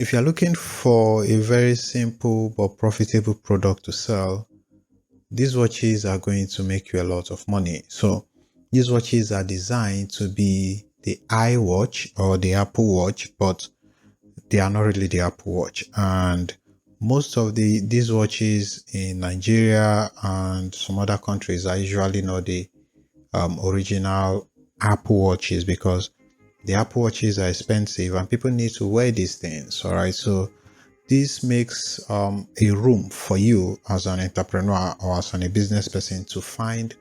If you're looking for a very simple but profitable product to sell, these watches are going to make you a lot of money. So these watches are designed to be the iWatch or the Apple Watch, but they are not really the Apple Watch. And most of these watches in Nigeria and some other countries are usually not the original Apple Watches, because the Apple Watches are expensive and people need to wear these things. All right, so this makes a room for you as an entrepreneur or as a business person to find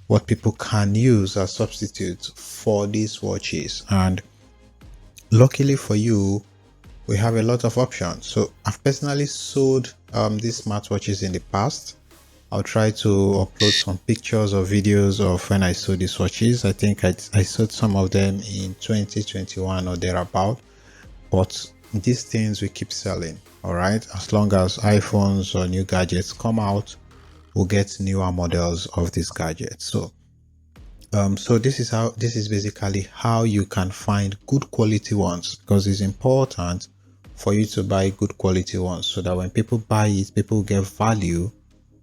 what people can use as substitutes for these watches. And luckily for you, we have a lot of options. So I've personally sold these smartwatches in the past. I'll try to upload some pictures or videos of when I sold these watches. I think I sold some of them in 2021 or thereabout. But these things we keep selling. All right, as long as iPhones or new gadgets come out, we'll get newer models of these gadgets. So this is basically how you can find good quality ones, because it's important for you to buy good quality ones so that when people buy it, people get value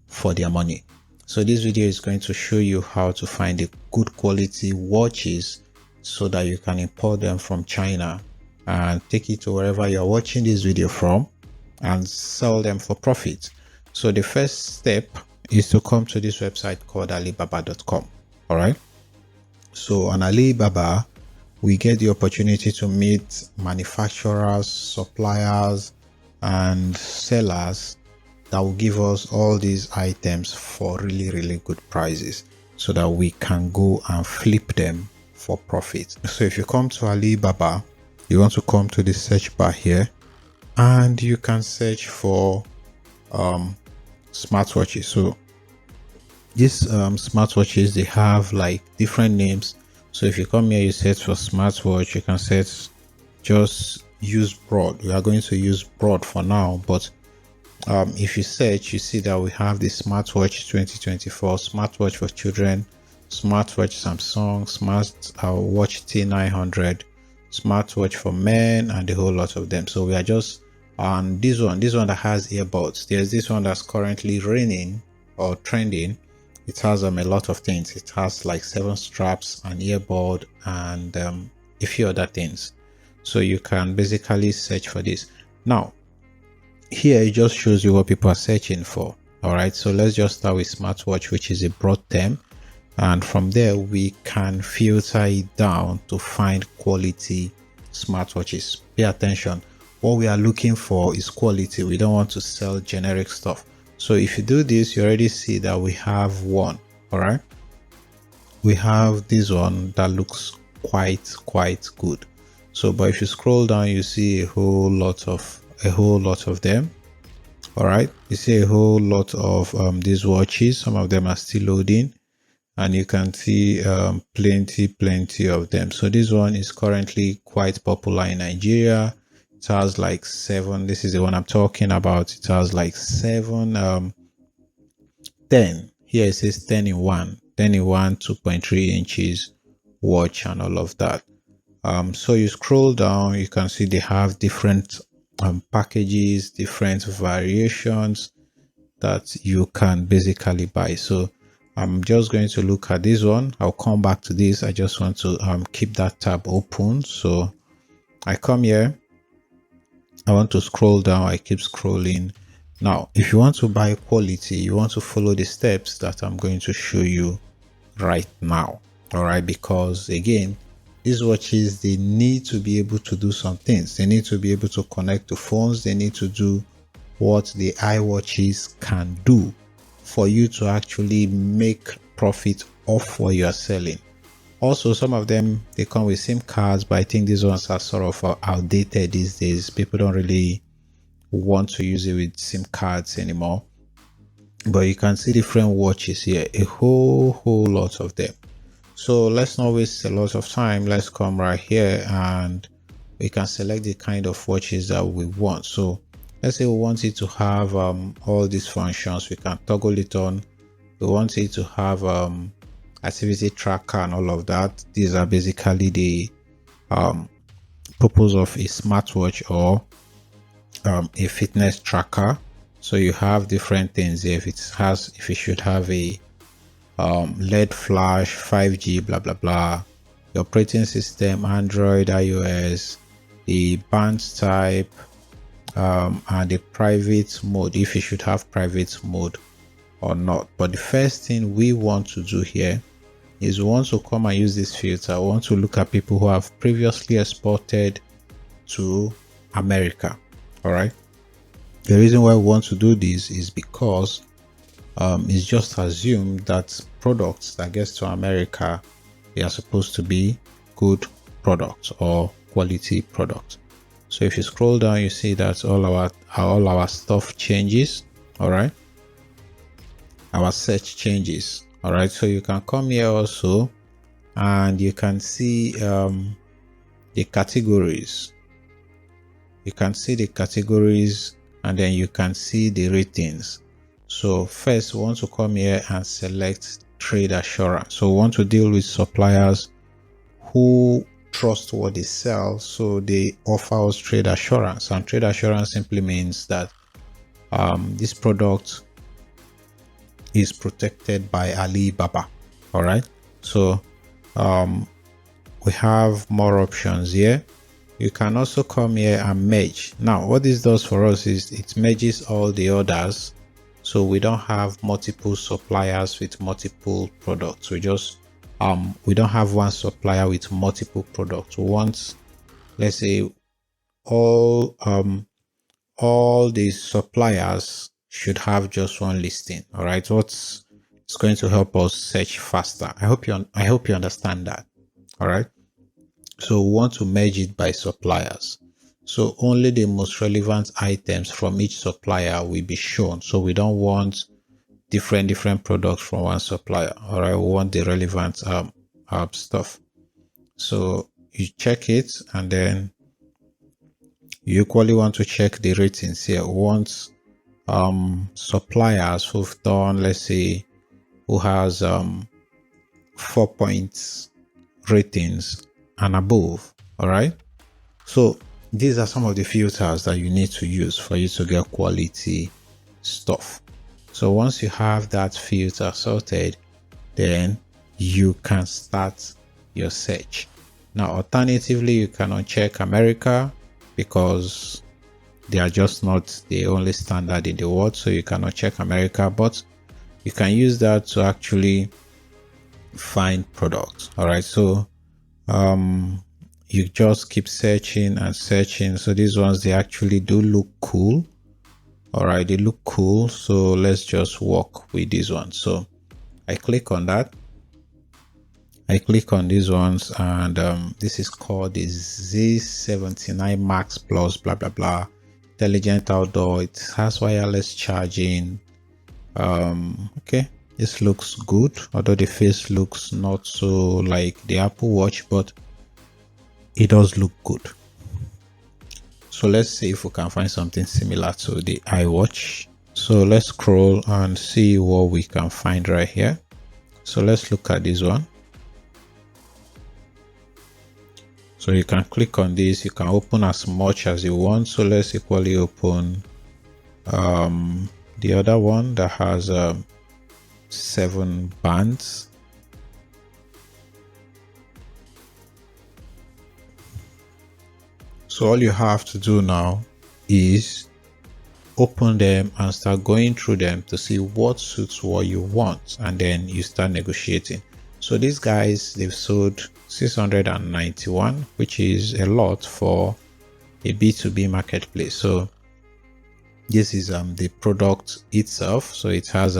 for their money. So this video is going to show you how to find the good quality watches so that you can import them from China and take it to wherever you're watching this video from and sell them for profit. So the first step is to come to this website called alibaba.com. All right, so on Alibaba we get the opportunity to meet manufacturers, suppliers and sellers that will give us all these items for really good prices so that we can go and flip them for profit. So if you come to Alibaba, you want to come to the search bar here and you can search for smartwatches. So these smartwatches, they have like different names. So if you come here, you search for smartwatch, you can search, just use broad. We are going to use broad for now, but if you search, you see that we have the smartwatch 2024, smartwatch for children, smartwatch Samsung, smartwatch T900, smartwatch for men, and a whole lot of them. So we are just on this one that has earbuds. There's this one that's currently raining or trending. It has a lot of things. It has like 7 straps, an earbud, and a few other things. So you can basically search for this. Now here it just shows you what people are searching for. All right, so let's just start with smartwatch, which is a broad term, and from there we can filter it down to find quality smartwatches. Pay attention, what we are looking for is quality. We don't want to sell generic stuff. So if you do this, you already see that we have one. All right, we have this one that looks quite good. So but if you scroll down, you see a whole lot of them. All right, you see a whole lot of these watches. Some of them are still loading and you can see plenty of them. So this one is currently quite popular in Nigeria. It has like 7, this is the one I'm talking about. It has like 7 10 here. It says 10 in 1 2.3 inches watch and all of that. So you scroll down, you can see they have different packages, different variations that you can basically buy. So I'm just going to look at this one. I'll come back to this. I just want to keep that tab open. So I come here, I want to scroll down, I keep scrolling. Now if you want to buy quality, you want to follow the steps that I'm going to show you right now. All right, because again, these watches, they need to be able to do some things. They need to be able to connect to phones. They need to do what the iWatches can do for you to actually make profit off what you're selling. Also, some of them, they come with SIM cards, but I think these ones are sort of outdated these days. People don't really want to use it with SIM cards anymore. But you can see different watches here, a whole lot of them. So let's not waste a lot of time. Let's come right here and we can select the kind of watches that we want. So let's say we want it to have all these functions. We can toggle it on. We want it to have activity tracker and all of that. These are basically the purpose of a smartwatch or a fitness tracker. So you have different things here. If it should have a LED flash, 5G, blah blah blah, the operating system, Android, iOS, the band type, and the private mode, if you should have private mode or not. But the first thing we want to do here is we want to come and use this filter. We want to look at people who have previously exported to America. All right, the reason why we want to do this is because it's just assumed that products that gets to America, they are supposed to be good products or quality products. So if you scroll down, you see that all our stuff changes. All right, our search changes. All right, so you can come here also and you can see the categories. You can see the categories and then you can see the ratings. So first we want to come here and select trade assurance. So we want to deal with suppliers who trust what they sell, so they offer us trade assurance. And trade assurance simply means that this product is protected by Alibaba. All right, so we have more options here. You can also come here and merge. Now what this does for us is it merges all the orders, so we don't have multiple suppliers with multiple products. We just we don't have one supplier with multiple products. We want, let's say, all these suppliers should have just one listing. All right, it's going to help us search faster. I hope you understand that. All right, so we want to merge it by suppliers, so only the most relevant items from each supplier will be shown. So we don't want different products from one supplier. All right, we want the relevant stuff. So you check it, and then you equally want to check the ratings here. We want suppliers who've done, let's say, who has 4 points ratings and above. All right, so these are some of the filters that you need to use for you to get quality stuff. So once you have that filter sorted, then you can start your search. Now alternatively, you can uncheck America because they are just not the only standard in the world, so you cannot check America, but you can use that to actually find products. All right, so you just keep searching and searching. So these ones, they actually do look cool. All right, they look cool, so let's just work with this one. So I click on that. I click on these ones, and this is called the Z79 Max Plus blah blah blah, intelligent outdoor. It has wireless charging. Okay, this looks good, although the face looks not so like the Apple Watch, but it does look good. So let's see if we can find something similar to the iWatch. So let's scroll and see what we can find right here. So let's look at this one. So you can click on this, you can open as much as you want. So let's equally open the other one that has 7 bands. So all you have to do now is open them and start going through them to see what suits what you want, and then you start negotiating. So these guys, they've sold 691, which is a lot for a B2B marketplace. So this is the product itself. So it has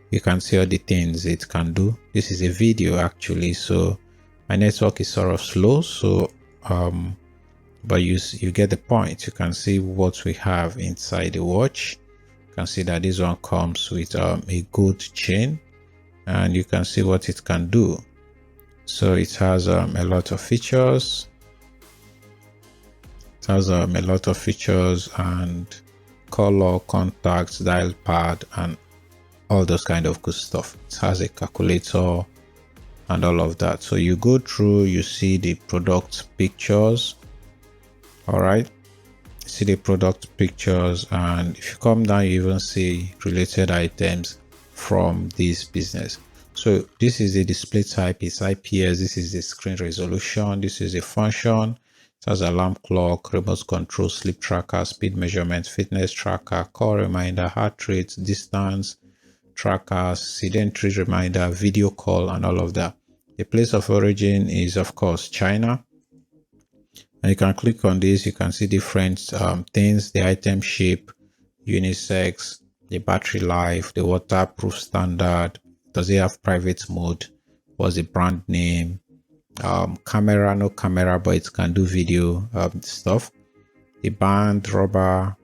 you can see all the things it can do. This is a video actually, so my network is sort of slow, so but you get the point. You can see what we have inside the watch. You can see that this one comes with a good chain, and you can see what it can do. So it has a lot of features. It has a lot of features and color, contacts, dial pad, and all those kind of good stuff. It has a calculator and all of that. So you go through, you see the product pictures. All right, See the product pictures, and if you come down, you even see related items from this business. So this is the display type, it's IPS. This is the screen resolution. This is a function. It has alarm clock, remote control, sleep tracker, speed measurement, fitness tracker, call reminder, heart rate, distance tracker, sedentary reminder, video call, and all of that. The place of origin is, of course, China. And you can click on this, you can see different things, the item shape, unisex, the battery life, the waterproof standard, does it have private mode, what's the brand name, camera, no camera, but it can do video stuff, the band, rubber,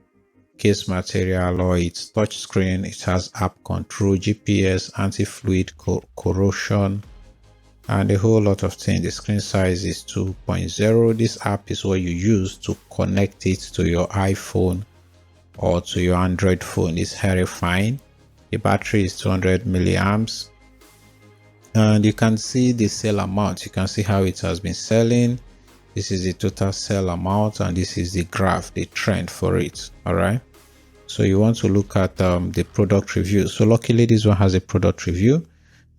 case material, alloy, it's touch screen, it has app control, GPS, anti-fluid corrosion, and a whole lot of things. The screen size is 2.0. This app is what you use to connect it to your iPhone or to your Android phone. It's very fine. The battery is 200 milliamps, and you can see the sale amount. You can see how it has been selling. This is the total sale amount, and this is the graph, the trend for it. All right, so you want to look at the product review. So luckily this one has a product review,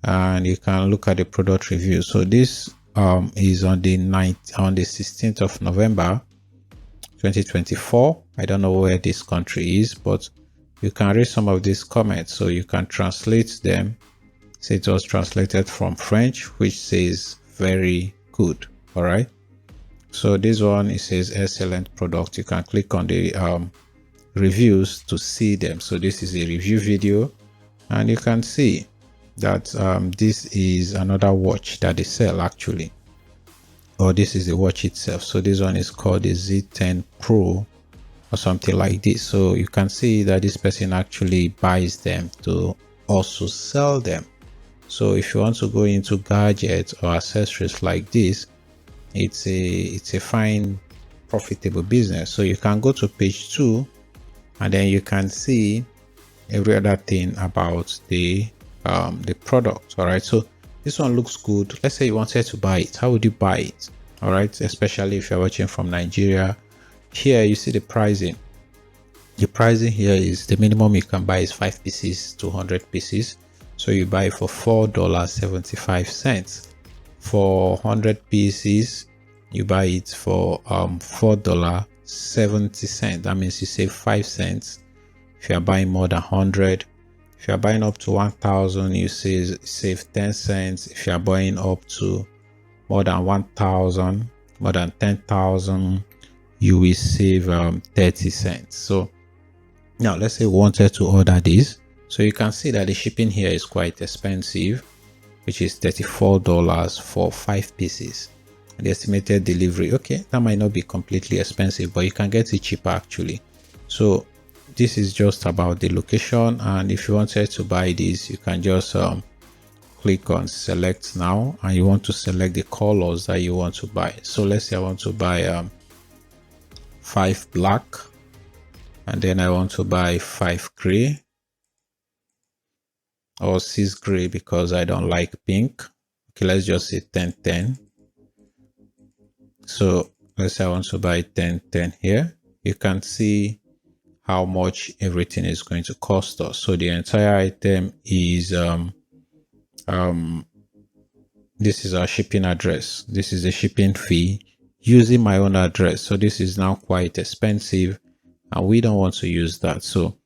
and you can look at the product review. So this is on the 16th of November 2024. I don't know where this country is, but you can read some of these comments, so you can translate them. So it was translated from French, which says very good. All right, so this one, it says excellent product. You can click on the reviews to see them. So this is a review video, and you can see that this is another watch that they sell actually, or this is the watch itself. So this one is called the Z10 Pro or something like this. So you can see that this person actually buys them to also sell them. So if you want to go into gadgets or accessories like this, it's a fine profitable business. So you can go to page 2, and then you can see every other thing about the product. All right, so this one looks good. Let's say you wanted to buy it. How would you buy it? All right, especially if you're watching from Nigeria. Here you see the pricing. The pricing here is the minimum you can buy is 5 pieces to 100 pieces. So you buy for $4.75. For 100 pieces you buy it for $4.70. That means you save 5 cents if you are buying more than 100. If you are buying up to 1,000, you save 10 cents. If you are buying up to more than 1,000, more than 10,000, you will save 30 cents. So now let's say we wanted to order this. So you can see that the shipping here is quite expensive, which is $34 for 5 pieces. And the estimated delivery, okay, that might not be completely expensive, but you can get it cheaper actually. So this is just about the location, and if you wanted to buy this, you can just click on select now, and you want to select the colors that you want to buy. So let's say I want to buy 5 black, and then I want to buy 5 gray or 6 gray because I don't like pink. Okay, let's just say 10-10. So let's say I want to buy 10-10 here. You can see how much everything is going to cost us. So the entire item is this is our shipping address. This is the shipping fee using my own address. So this is now quite expensive, and we don't want to use that. So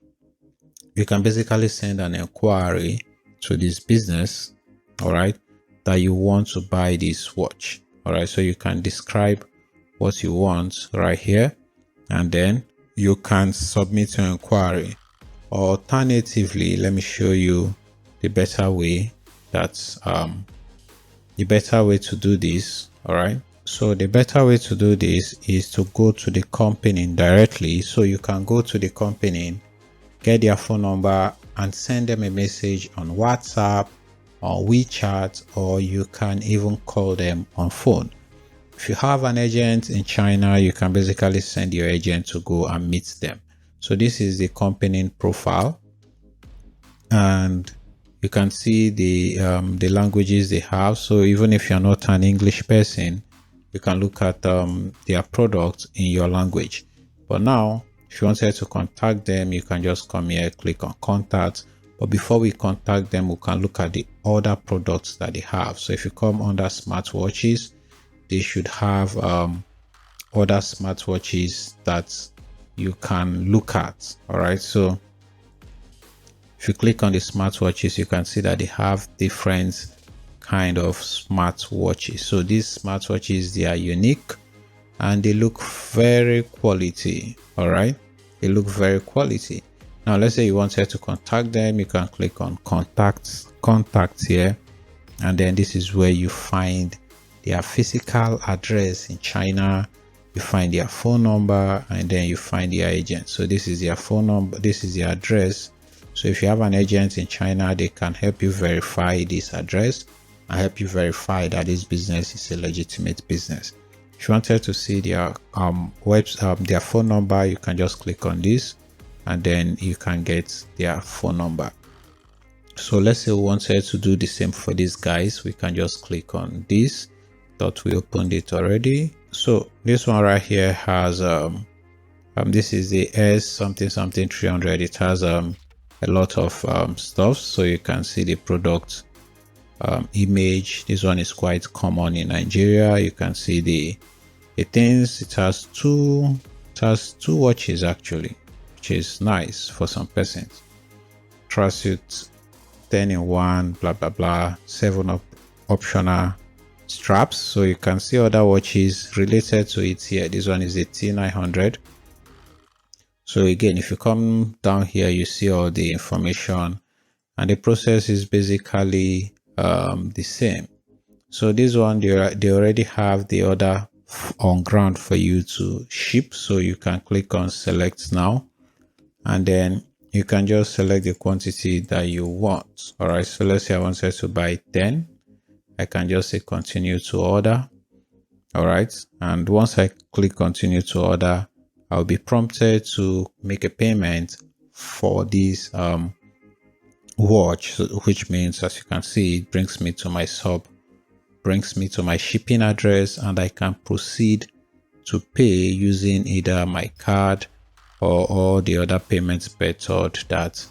you can basically send an inquiry to this business, all right, that you want to buy this watch. All right, so you can describe what you want right here, and then you can submit your inquiry. Alternatively, let me show you the better way. That's the better way to do this. All right, so the better way to do this is to go to the company directly. So you can go to the company, get their phone number, and send them a message on WhatsApp or WeChat, or you can even call them on phone. If you have an agent in China, you can basically send your agent to go and meet them. So this is the company profile, and you can see the languages they have. So even if you're not an English person, you can look at their products in your language. But now, if you wanted to contact them, you can just come here, click on contact. But before we contact them, we can look at the other products that they have. So if you come under smartwatches, they should have other smartwatches that you can look at. All right, so if you click on the smartwatches, you can see that they have different kind of smartwatches. So these smartwatches, they are unique and they look very quality. All right, they look very quality. Now let's say you wanted to contact them, you can click on contact here, and then this is where you find their physical address in China, you find their phone number, and then you find their agent. So this is their phone number, this is their address. So if you have an agent in China, they can help you verify this address and help you verify that this business is a legitimate business. If you wanted to see their their phone number, you can just click on this and then you can get their phone number. So let's say we wanted to do the same for these guys, we can just click on this. Thought we opened it already. So this one right here has this is the S something 300. It has a lot of stuff, so you can see the product image. This one is quite common in Nigeria. You can see the things. It has two watches actually, which is nice for some persons. Tracksuit 10-in-1, blah blah blah, 7 optional straps. So you can see other watches related to it here. This one is a T900. So again, if you come down here, you see all the information, and the process is basically the same. So this one, they already have the order on ground for you to ship. So you can click on select now, and then you can just select the quantity that you want. All right, so let's say I wanted to buy 10. I can just say continue to order. All right, and once I click continue to order, I'll be prompted to make a payment for this watch, which means, as you can see, it brings me to my brings me to my shipping address, and I can proceed to pay using either my card or all the other payment method that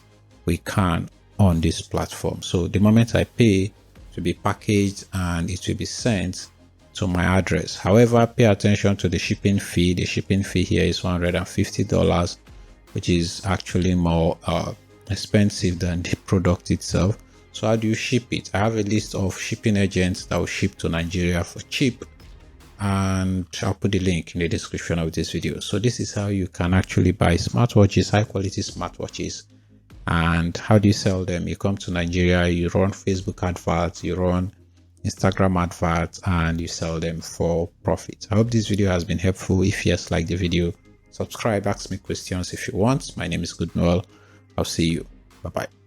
we can on this platform. So the moment I pay, it will be packaged and it will be sent to my address. However, pay attention to the shipping fee. The shipping fee here is $150, which is actually more expensive than the product itself. So how do you ship it? I have a list of shipping agents that will ship to Nigeria for cheap, and I'll put the link in the description of this video. So this is how you can actually buy smartwatches, high quality smartwatches. And how do you sell them? You come to Nigeria, you run Facebook adverts, you run Instagram adverts, and you sell them for profit. I hope this video has been helpful. If yes, like the video, subscribe, ask me questions if you want. My name is Good Noel. I'll see you. Bye bye.